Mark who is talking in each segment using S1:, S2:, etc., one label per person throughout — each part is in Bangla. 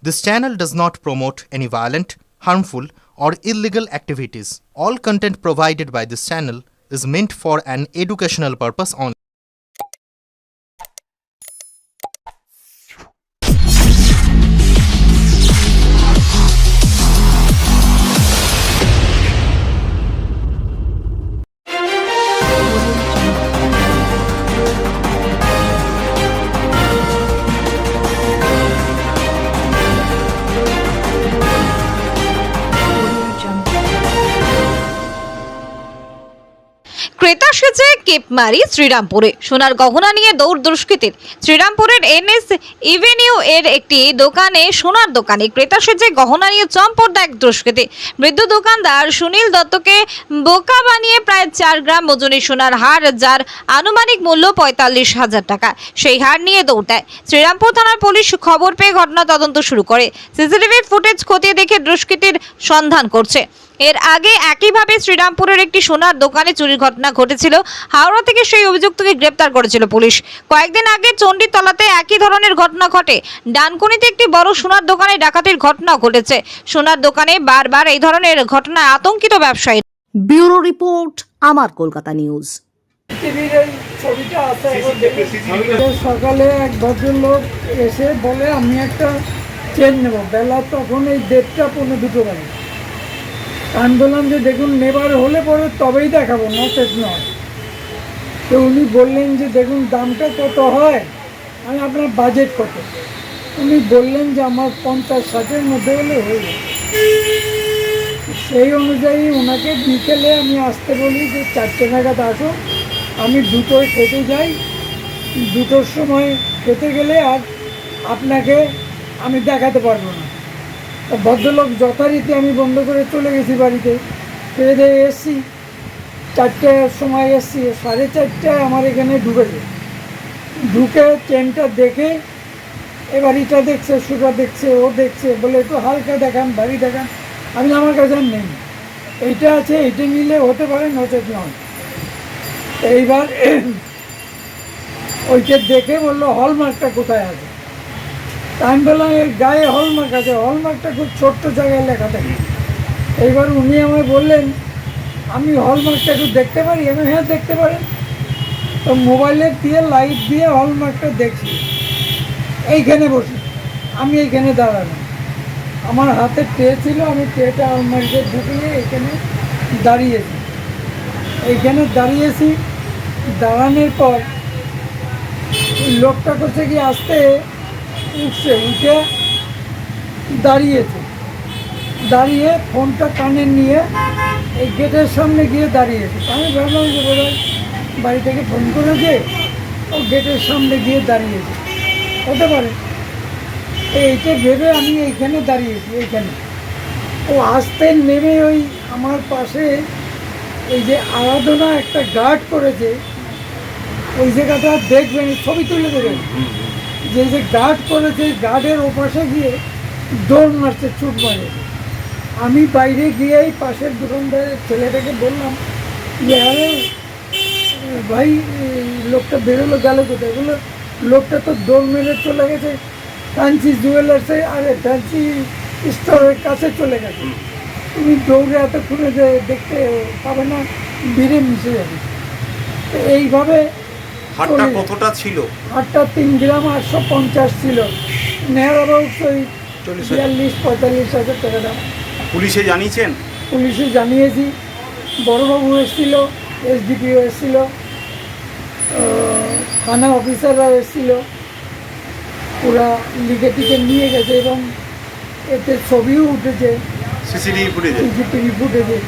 S1: This channel does not promote any violent, harmful, or illegal activities. All content provided by this channel is meant for an educational purpose only.
S2: ক্রেতা সেজে কেপমারি শ্রীরামপুরে সোনার গহনা নিয়ে দৌড় দুষ্কৃতীর। শ্রীরামপুরের এনএস এভিনিউ এর একটি দোকানে সোনার দোকানে ক্রেতা সেজে গহনা নিয়ে চম্পট দেয় এক দুষ্কৃতী। বৃদ্ধ দোকানদার সুনীল দত্তকে বোকা বানিয়ে প্রায় 4 গ্রাম ওজনের সোনার হার, যার আনুমানিক মূল্য 45,000 টাকা, সেই হার নিয়ে দৌড় দেয়। শ্রীরামপুর থানার পুলিশ খবর পেয়ে ঘটনা তদন্ত শুরু করে সিসিটিভি ফুটেজ খতিয়ে দেখে দুষ্কৃতীর সন্ধান করছে। এর আগে একইভাবে শ্রীরামপুরের একটি সোনার দোকানে চুরির ঘটনা ঘটেছিল। হাওড়া থেকে সেই অভিযুক্তকে গ্রেপ্তার করেছিল পুলিশ। কয়েকদিন আগে চণ্ডীতলাতে একই ধরনের ঘটনা ঘটে। ডানকুনিতে একটি বড় সোনার দোকানে ডাকাতির ঘটনা ঘটেছে। সোনার দোকানে বারবার এই ধরনের ঘটনায় আতঙ্কিত ব্যবসায়ী।
S3: ব্যুরো রিপোর্ট, আমার কলকাতা নিউজ।
S4: সকালে এক ভদ্রলোক এসে বলে আমি একটা চেন নেব। বেলা তখন এই 1:30 পৌনে 2 বাজে। আমি বললাম যে দেখুন নেবার হলে পরে তবেই দেখাবো, নচেত নয়। তো উনি বললেন যে দেখুন দামটা কত হয়, আমি আপনার বাজেট কত। উনি বললেন যে আমার 50-60-এর মধ্যে হলে হয়ে যাবে। সেই অনুযায়ী ওনাকে বিকেলে আমি আসতে বলি যে 4টে নাগাদ আসো, আমি 2টোয় খেতে যাই। 2টোর সময় খেতে গেলে আর আপনাকে আমি দেখাতে পারবো না। ভদ্রলোক যথারীতি আমি বন্ধ করে চলে গেছি বাড়িতে। খেয়ে দিয়ে এসছি, 4টের সময় এসছি, 4:30টায় আমার এখানে ঢুকেছে। ঢুকে চেনটা দেখে এবার এটা দেখছে, সুটা দেখছে, ও দেখছে, বলে একটু হালকা দেখান, ভারী দেখান। আমি আমার কাছে আর নেই, এইটা আছে, এইটা নিলে হতে পারে, নচেত নয়। এইবার ওইটা দেখে বললো হলমার্কটা কোথায় আছে। আমি বললাম এর গায়ে হলমার্ক আছে, হলমার্কটা খুব ছোট্ট জায়গায় লেখা থাকে। এইবার উনি আমায় বললেন আমি হলমার্কটা একটু দেখতে পারি। আমি হ্যাঁ দেখতে পারেন। তো মোবাইলের দিয়ে লাইট দিয়ে হলমার্কটা দেখছি এইখানে বসে। আমি এইখানে দাঁড়ানো, আমার হাতে ট্রে ছিল, আমি ট্রেটা আলমারিতে ঢুকিয়ে এইখানে দাঁড়িয়েছি। এইখানে দাঁড়িয়েছি, দাঁড়ানোর পর লোকটা করছে কি আসতে উঠছে, উঠে দাঁড়িয়েছে, দাঁড়িয়ে ফোনটা কানে নিয়ে এই গেটের সামনে গিয়ে দাঁড়িয়েছে। আমি ভাবলাম যে বোধহয় বাড়ি থেকে ফোন করেছে, ও গেটের সামনে গিয়ে দাঁড়িয়েছে, হতে পারে। এইটা ভেবে আমি এইখানে দাঁড়িয়েছি। এইখানে ও আসতে নেমে ওই আমার পাশে এই যে আরাধনা একটা গার্ড করেছে, ওই জায়গাটা দেখবেন, ছবি তুলে দেবেন। যে যে গার্ড করেছে, গার্ডের ওপাশে গিয়ে দৌড় মারছে, চুট মারে। আমি বাইরে গিয়ে এই পাশের দোকানদারের ছেলেটাকে বললাম যে আরে ভাই লোকটা বেরোলো, গেল কোথায়? বললো লোকটা তো দৌড় মেরে চলে গেছে ফ্যান্সি জুয়েলার্সে, আরে ফ্যান্সি স্টোরের কাছে চলে গেছে। তুমি দৌড়ে এতক্ষণে যে দেখতে পাবে না, ভিড়ে মিশে যাবে। এইভাবে
S5: হারটা কতটা ছিল?
S4: হারটা 3 গ্রাম 850 ছিল। নেয়ার অ্যাবাউট ওই 42-45 হাজার টাকা দাম।
S5: পুলিশে জানিয়েছেন?
S4: পুলিশে জানিয়েছি, বড়বাবু এসেছিল, এসডিপিও এসেছিল, থানা অফিসাররা এসেছিল, পুরা লিখে টিকে নিয়ে গেছে এবং এতে ছবিও উঠেছে,
S5: সিসিটিভি ফুটেজে।
S4: সিসিটিভি ফুটেজে।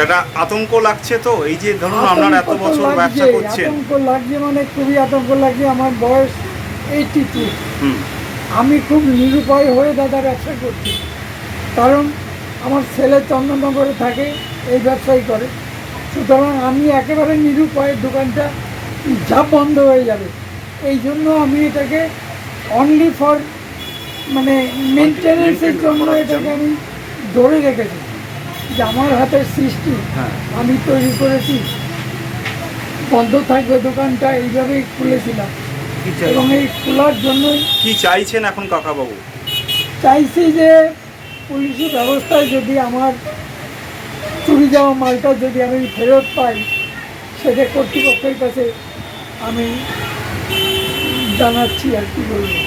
S5: এটা আতঙ্ক লাগছে তো, এই যে ধরুন আপনারা এত বছর ব্যবসা করছেন।
S4: আতঙ্ক লাগছে, মানে খুবই আতঙ্ক লাগছে। আমার বয়স 82। আমি খুব নিরুপায় হয়ে দাদা ব্যবসা করছি, কারণ আমার ছেলে চন্দননগরে থাকে, এই ব্যবসাই করে। সুতরাং আমি একেবারে নিরুপায়, দোকানটা ঝাপ বন্ধ হয়ে যাবে। এই জন্য আমি এটাকে অনলি ফর মানে মেনটেনেন্সের জন্য এটাকে আমি ধরে রেখেছি, যে আমার হাতের সৃষ্টি, আমি তৈরি করেছি, বন্ধ থাকবে দোকানটা, এইভাবেই খুলেছিলাম। এবং এই খোলার জন্যই
S5: কি চাইছেন এখন কাকাবাবু?
S4: চাইছি যে পুলিশি ব্যবস্থায় যদি আমার চুরি যাওয়া মালটা যদি আমি ফেরত পাই, সেটা কর্তৃপক্ষের কাছে আমি জানাচ্ছি আর কি বলবো।